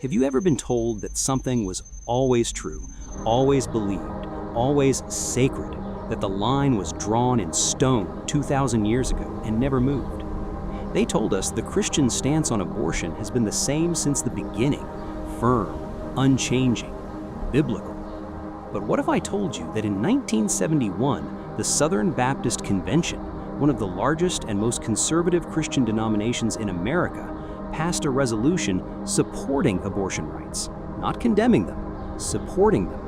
Have you ever been told that something was always true, always believed, always sacred, that the line was drawn in stone 2,000 years ago and never moved? They told us the Christian stance on abortion has been the same since the beginning, firm, unchanging, biblical. But what if I told you that in 1971, the Southern Baptist Convention, one of the largest and most conservative Christian denominations in America, passed a resolution supporting abortion rights, not condemning them, supporting them?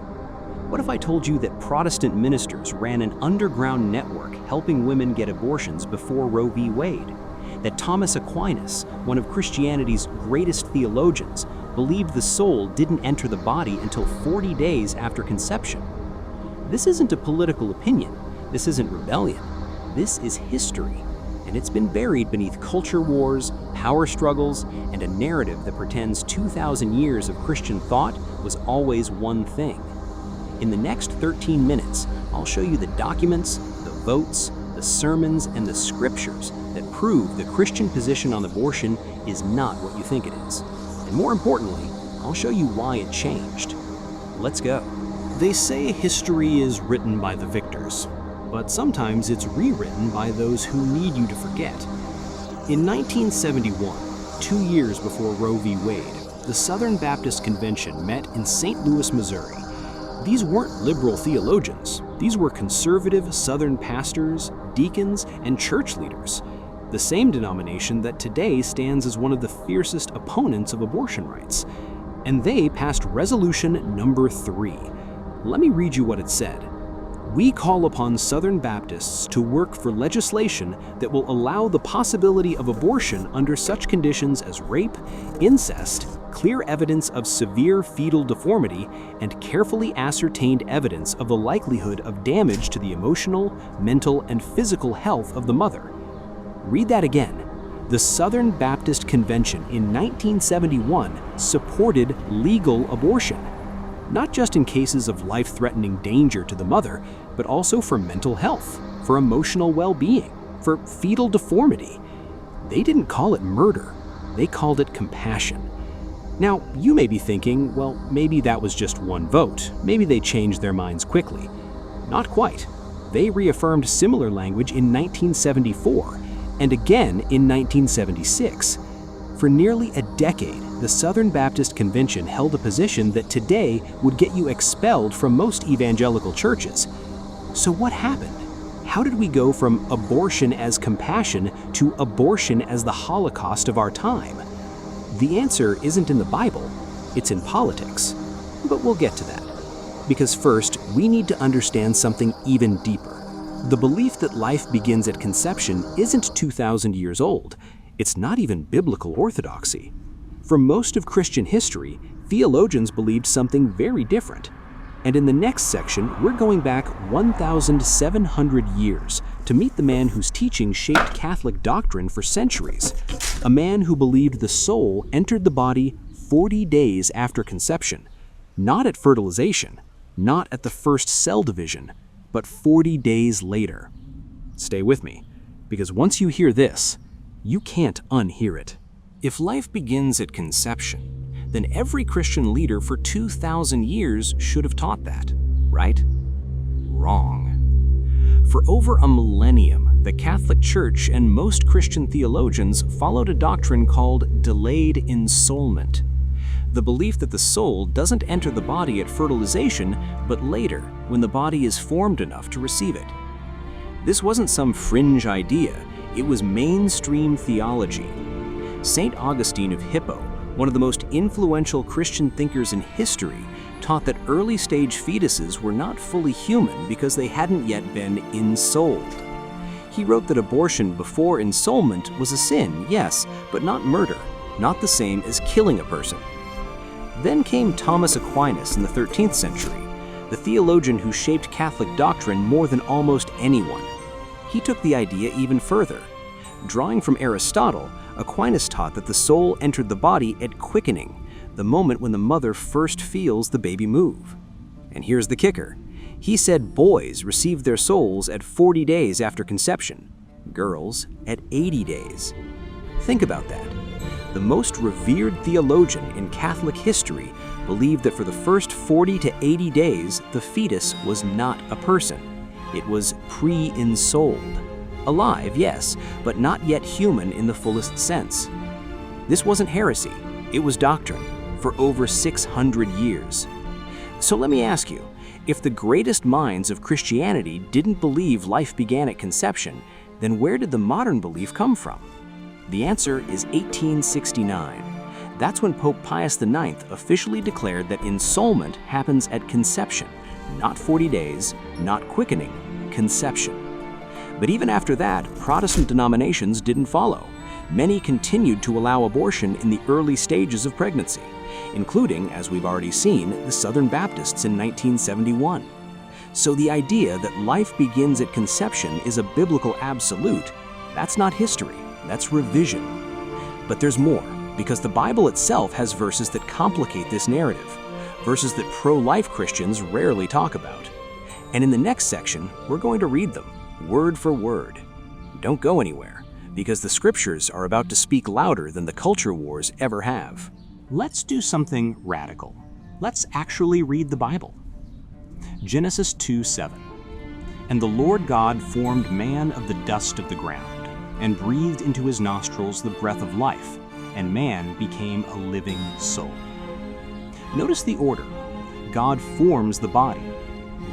What if I told you that Protestant ministers ran an underground network helping women get abortions before Roe v. Wade? That Thomas Aquinas, one of Christianity's greatest theologians, believed the soul didn't enter the body until 40 days after conception? This isn't a political opinion. This isn't rebellion. This is history, and it's been buried beneath culture wars, power struggles, and a narrative that pretends 2,000 years of Christian thought was always one thing. In the next 13 minutes, I'll show you the documents, the votes, the sermons, and the scriptures that prove the Christian position on abortion is not what you think it is. And more importantly, I'll show you why it changed. Let's go. They say history is written by the victors, but sometimes it's rewritten by those who need you to forget. In 1971, 2 years before Roe v. Wade, the Southern Baptist Convention met in St. Louis, Missouri. These weren't liberal theologians. These were conservative Southern pastors, deacons, and church leaders, the same denomination that today stands as one of the fiercest opponents of abortion rights. And they passed Resolution Number 3. Let me read you what it said. We call upon Southern Baptists to work for legislation that will allow the possibility of abortion under such conditions as rape, incest, clear evidence of severe fetal deformity, and carefully ascertained evidence of the likelihood of damage to the emotional, mental, and physical health of the mother. Read that again. The Southern Baptist Convention in 1971 supported legal abortion, not just in cases of life-threatening danger to the mother, but also for mental health, for emotional well-being, for fetal deformity. They didn't call it murder. They called it compassion. Now, you may be thinking, well, maybe that was just one vote. Maybe they changed their minds quickly. Not quite. They reaffirmed similar language in 1974 and again in 1976. For nearly a decade, the Southern Baptist Convention held a position that today would get you expelled from most evangelical churches. So what happened? How did we go from abortion as compassion to abortion as the Holocaust of our time? The answer isn't in the Bible, it's in politics. But we'll get to that. Because first, we need to understand something even deeper. The belief that life begins at conception isn't 2,000 years old. It's not even biblical orthodoxy. For most of Christian history, theologians believed something very different. And in the next section, we're going back 1,700 years to meet the man whose teaching shaped Catholic doctrine for centuries. A man who believed the soul entered the body 40 days after conception. Not at fertilization, not at the first cell division, but 40 days later. Stay with me, because once you hear this, you can't unhear it. If life begins at conception, then every Christian leader for 2,000 years should have taught that, right? Wrong. For over a millennium, the Catholic Church and most Christian theologians followed a doctrine called delayed ensoulment. The belief that the soul doesn't enter the body at fertilization, but later, when the body is formed enough to receive it. This wasn't some fringe idea, it was mainstream theology. St. Augustine of Hippo, one of the most influential Christian thinkers in history, taught that early-stage fetuses were not fully human because they hadn't yet been ensouled. He wrote that abortion before ensoulment was a sin, yes, but not murder, not the same as killing a person. Then came Thomas Aquinas in the 13th century, the theologian who shaped Catholic doctrine more than almost anyone. He took the idea even further. Drawing from Aristotle, Aquinas taught that the soul entered the body at quickening, the moment when the mother first feels the baby move. And here's the kicker. He said boys received their souls at 40 days after conception, girls at 80 days. Think about that. The most revered theologian in Catholic history believed that for the first 40 to 80 days, the fetus was not a person. It was pre-ensouled. Alive, yes, but not yet human in the fullest sense. This wasn't heresy, it was doctrine for over 600 years. So let me ask you, if the greatest minds of Christianity didn't believe life began at conception, then where did the modern belief come from? The answer is 1869. That's when Pope Pius IX officially declared that ensoulment happens at conception, not 40 days, not quickening, conception. But even after that, Protestant denominations didn't follow. Many continued to allow abortion in the early stages of pregnancy, including, as we've already seen, the Southern Baptists in 1971. So the idea that life begins at conception is a biblical absolute, that's not history, that's revision. But there's more, because the Bible itself has verses that complicate this narrative, verses that pro-life Christians rarely talk about. And in the next section, we're going to read them, word for word. Don't go anywhere, because the scriptures are about to speak louder than the culture wars ever have. Let's do something radical. Let's actually read the Bible. Genesis 2:7. And the Lord God formed man of the dust of the ground, and breathed into his nostrils the breath of life, and man became a living soul. Notice the order. God forms the body,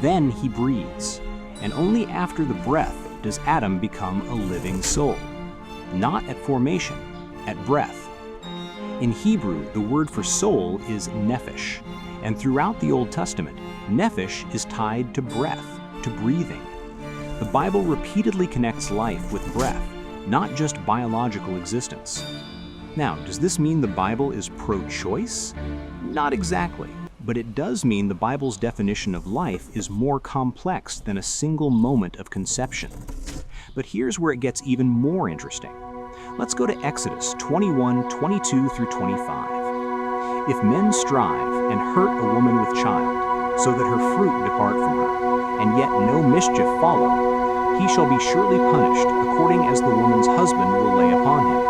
then he breathes, and only after the breath does Adam become a living soul. Not at formation, at breath. In Hebrew, the word for soul is nephesh, and throughout the Old Testament, nephesh is tied to breath, to breathing. The Bible repeatedly connects life with breath, not just biological existence. Now, does this mean the Bible is pro-choice? Not exactly, but it does mean the Bible's definition of life is more complex than a single moment of conception. But here's where it gets even more interesting. Let's go to Exodus 21:22 through 25. If men strive and hurt a woman with child, so that her fruit depart from her, and yet no mischief follow, he shall be surely punished according as the woman's husband will lay upon him,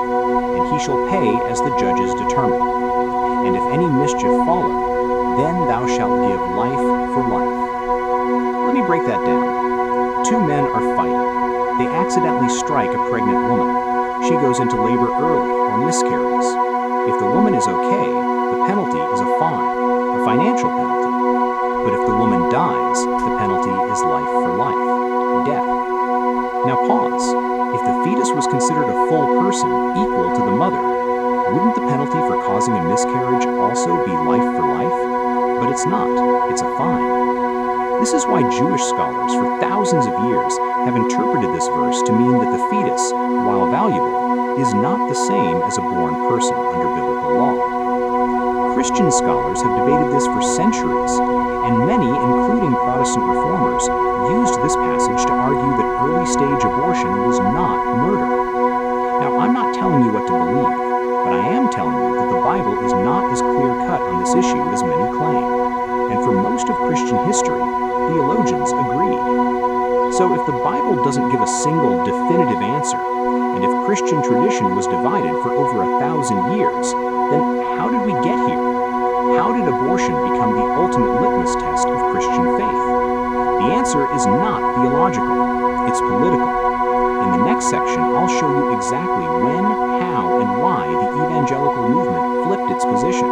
and he shall pay as the judges determine. And if any mischief follow, then thou shalt give life for life. Let me break that down. Two men are fighting. They accidentally strike a pregnant woman. She goes into labor early or miscarries. If the woman is okay, the penalty is a fine, a financial penalty. But if the woman dies, the penalty is life for life, death. Now pause. If the fetus was considered a full person equal to the mother, wouldn't the penalty for causing a miscarriage also be life for life? But it's not. It's a fine. This is why Jewish scholars for thousands of years have interpreted this verse to mean that the fetus, while valuable, is not the same as a born person under biblical law. Christian scholars have debated this for centuries, and many, including Protestant reformers, used this passage to argue that early-stage abortion was not murder. Now, I'm not telling you what to believe, but I am telling you that the Bible is not as clear-cut on this issue as many claim. And for most of Christian history, theologians agreed. So if the Bible doesn't give a single definitive answer, and if Christian tradition was divided for over 1,000 years, then how did we get here? How did abortion become the ultimate litmus test of Christian faith? The answer is not theological, it's political. In the next section, I'll show you exactly when, how, and why the evangelical movement flipped its position.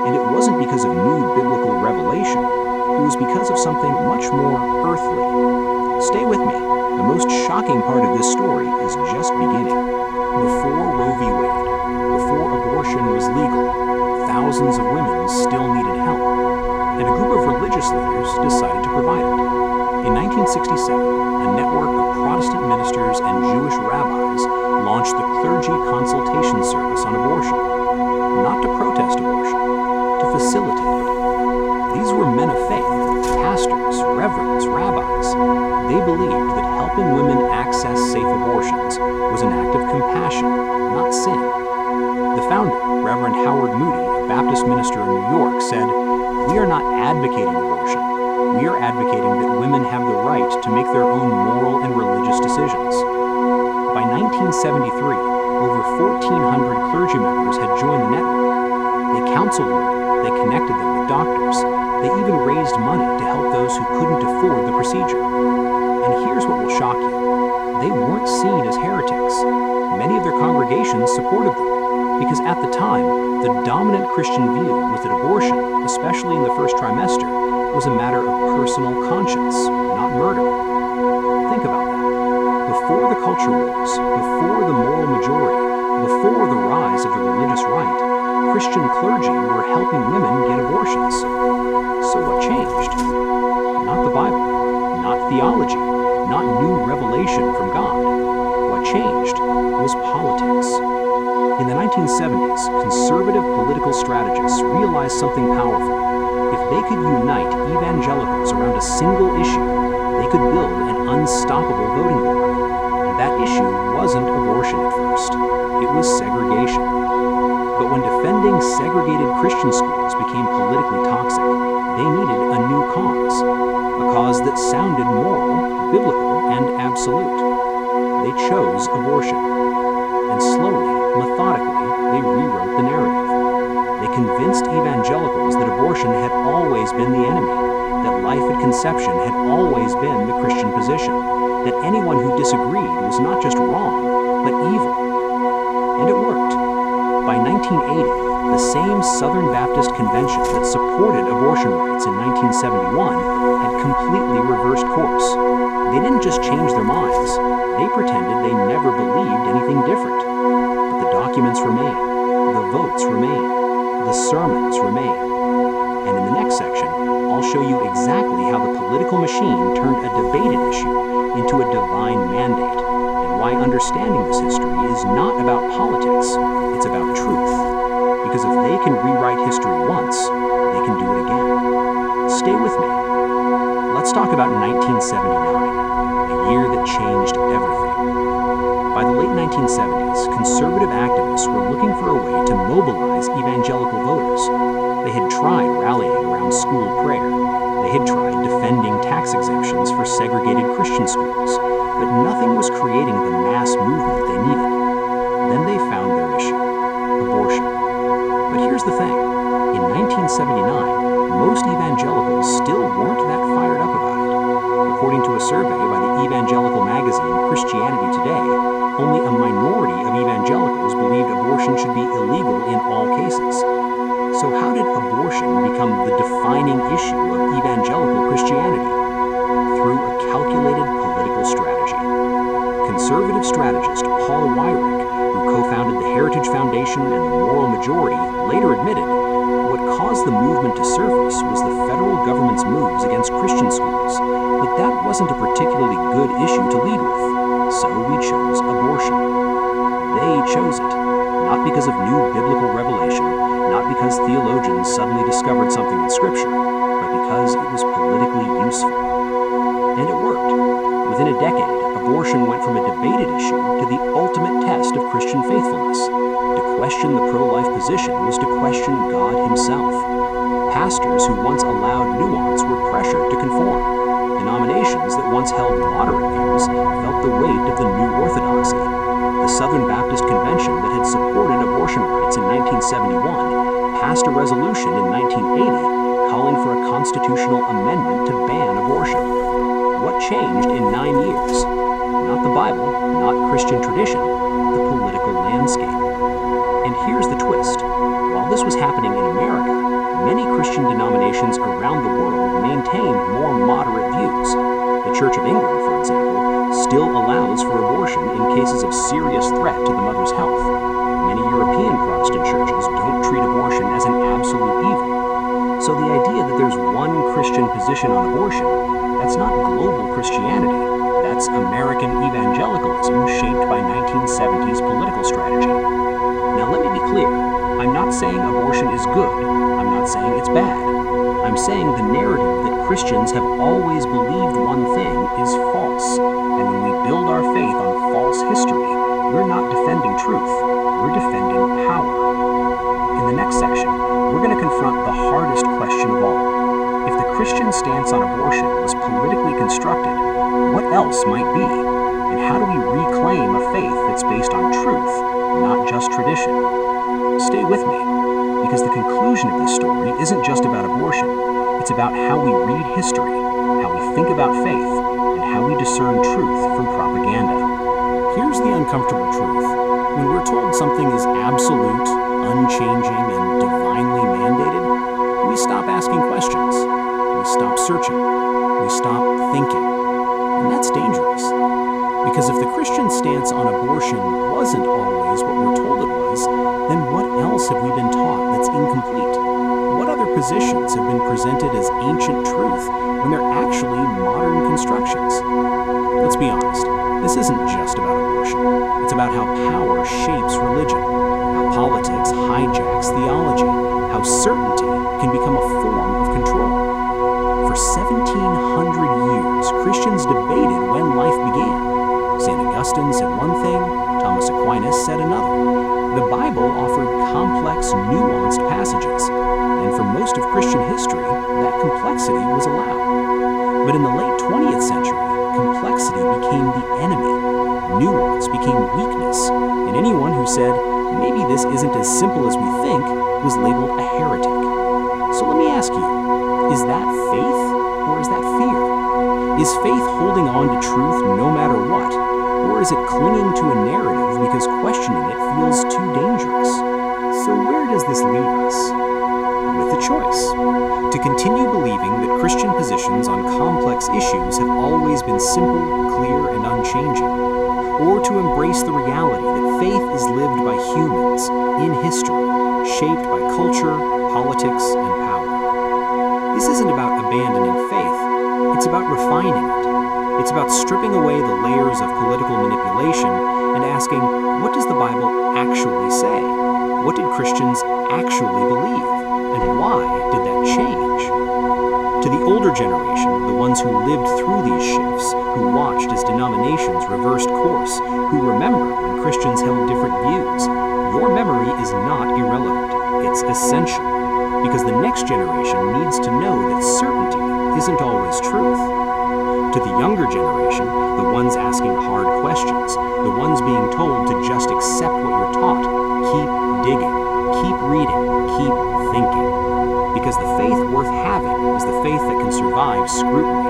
And it wasn't because of new biblical revelation, it was because of something much more earthly. Stay with me. The most shocking part of this story is just beginning. Before Roe v. Wade, before abortion was legal, thousands of women still needed help, and a group of religious leaders decided to provide it. In 1967, a network of Protestant ministers and Jewish rabbis launched the Clergy Consultation Service on abortion, not to protest abortion, to facilitate it. These were men of faith, pastors, reverends, rabbis. They believed that helping women access safe abortions was an act of compassion, not sin. The founder, Reverend Howard Moody, a Baptist minister in New York, said, "We are not advocating abortion. We are advocating that women have the right to make their own moral and religious decisions." By 1973, Over 1,400 clergy members had joined the network. They counseled women, they connected them with doctors, they even raised money to help those who couldn't afford the procedure. And here's what will shock you. They weren't seen as heretics. Many of their congregations supported them, because at the time, the dominant Christian view was that abortion, especially in the first trimester, was a matter of personal conscience, not murder. Think about that. Before the culture wars, before the moral majority, before the rise of the religious right, Christian clergy were helping women get abortions. So what changed? Not the Bible, not theology, not new revelation from God. What changed was politics. In the 1970s, conservative political strategists realized something powerful. If they could unite evangelicals around a single issue, they could build an unstoppable voting bloc. And that issue wasn't abortion at first. It was segregation. But when defending segregated Christian schools became politically toxic, they needed a new cause. A cause that sounded moral, biblical, and absolute. They chose abortion. And slowly, methodically, they rewrote the narrative. They convinced evangelicals that abortion had always been the enemy, that life at conception had always been the Christian position, that anyone who disagreed was not just wrong, but evil. And it worked. By 1980, the same Southern Baptist Convention that supported abortion rights in 1971 had completely reversed course. They didn't just change their minds, they pretended they never believed anything different. But the documents remain, the votes remain, the sermons remain. And in the next section, I'll show you exactly how the political machine turned a debated issue into a divine mandate, and why understanding this history is not about politics, it's about truth. Because if they can rewrite history once, they can do it again. Stay with me. Let's talk about 1979, a year that changed everything. By the late 1970s, conservative activists were looking for a way to mobilize evangelical voters. They had tried rallying around school prayer. They had tried defending tax exemptions for segregated Christian schools, but nothing was creating the mass movement they needed. Then they found their issue, abortion. But here's the thing. In 1979, most evangelicals still weren't that fired up about it. According to a survey by the evangelical magazine Christianity Today, only a minority of evangelicals believed abortion should be illegal in all cases. So how did abortion become the defining issue of evangelical Christianity? Through a calculated political strategy. Conservative strategist Paul Weyrich, who co-founded the Heritage Foundation and the Moral Majority, later admitted what caused the movement to surface was the federal government's moves against Christian schools, but that wasn't a particularly good issue to lead with, so we chose abortion. They chose it, not because of new biblical revelation, not because theologians suddenly discovered something in Scripture, but because it was politically useful. And it worked. Within a decade, abortion went from a debated issue to the ultimate test of Christian faithfulness. To question the pro-life position was to question God himself. Pastors who once allowed nuance were pressured to conform. Denominations that once held moderate views felt the weight of the new orthodoxy. The Southern Baptist Convention that had supported abortion rights in 1971 passed a resolution in 1980 calling for a constitutional amendment to ban abortion. What changed in 9 years? Not the Bible, not Christian tradition, the political landscape. And here's the twist. While this was happening in America, many Christian denominations around the world maintained more moderate views. The Church of England, for example, still allows for abortion in cases of serious threat to the mother's health. Many European Protestant churches don't treat abortion as an absolute evil. So the idea that there's one Christian position on abortion, that's not global Christianity. That's American evangelicalism shaped by 1970s political strategy. Now let me be clear. I'm not saying abortion is good. I'm not saying it's bad. I'm saying the narrative that Christians have always believed one thing is false. And when we build our faith on false history, we're not defending truth. We're defending power. In the next section, we're going to confront the hardest question of all. If the Christian stance on abortion was politically constructed, what else might be? And how do we reclaim a faith that's based on truth not just tradition. Stay with me, because the conclusion of this story isn't just about abortion. It's about how we read history, how we think about faith, and how we discern truth from propaganda. Here's the uncomfortable truth. When we're told something is absolute, unchanging, and divinely mandated, we stop asking questions. We stop searching. We stop thinking. And that's dangerous. Because if the Christian stance on abortion wasn't always what we're told it was, then what else have we been taught that's incomplete? What other positions have been presented as ancient truth when they're actually modern constructions? Let's be honest, this isn't just about abortion. It's about how power shapes religion, how politics hijacks theology, how certainty can become a form of control. For 1,700 years, Christians debated when life began. St. Augustine said one thing, Thomas Aquinas said another. The Bible offered complex, nuanced passages, and for most of Christian history, that complexity was allowed. But in the late 20th century, complexity became the enemy. Nuance became weakness, and anyone who said, maybe this isn't as simple as we think, was labeled a heretic. So let me ask you, is that faith or is that fear? Is faith holding on to truth no matter what? Or is it clinging to a narrative because questioning it feels too dangerous? So where does this leave us? With a choice. To continue believing that Christian positions on complex issues have always been simple, clear, and unchanging. Or to embrace the reality that faith is lived by humans, in history, shaped by culture, politics, and power. This isn't about abandoning faith. It's about refining it. It's about stripping away the layers of political manipulation and asking, what does the Bible actually say? What did Christians actually believe? And why did that change? To the older generation, the ones who lived through these shifts, who watched as denominations reversed course, who remember when Christians held different views, your memory is not irrelevant. It's essential. Because the next generation needs to know that certainty isn't always truth. To the younger generation, the ones asking hard questions, the ones being told to just accept what you're taught, keep digging, keep reading, keep thinking. Because the faith worth having is the faith that can survive scrutiny.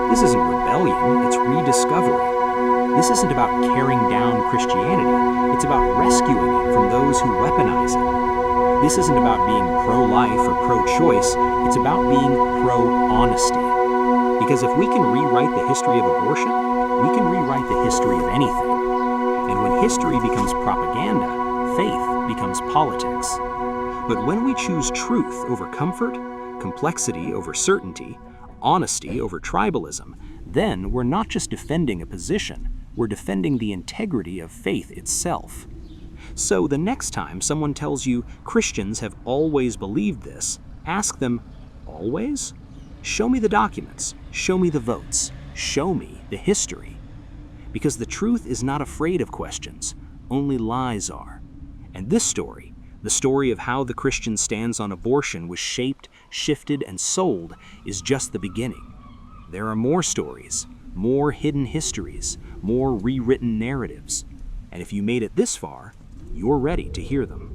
This isn't rebellion, it's rediscovery. This isn't about tearing down Christianity, it's about rescuing it from those who weaponize it. This isn't about being pro-life or pro-choice, it's about being pro-honesty. Because if we can rewrite the history of abortion, we can rewrite the history of anything. And when history becomes propaganda, faith becomes politics. But when we choose truth over comfort, complexity over certainty, honesty over tribalism, then we're not just defending a position, we're defending the integrity of faith itself. So the next time someone tells you Christians have always believed this, ask them, always? Show me the documents, show me the votes, show me the history. Because the truth is not afraid of questions, only lies are. And this story, the story of how the Christian stance on abortion was shaped, shifted, and sold, is just the beginning. There are more stories, more hidden histories, more rewritten narratives. And if you made it this far, you're ready to hear them.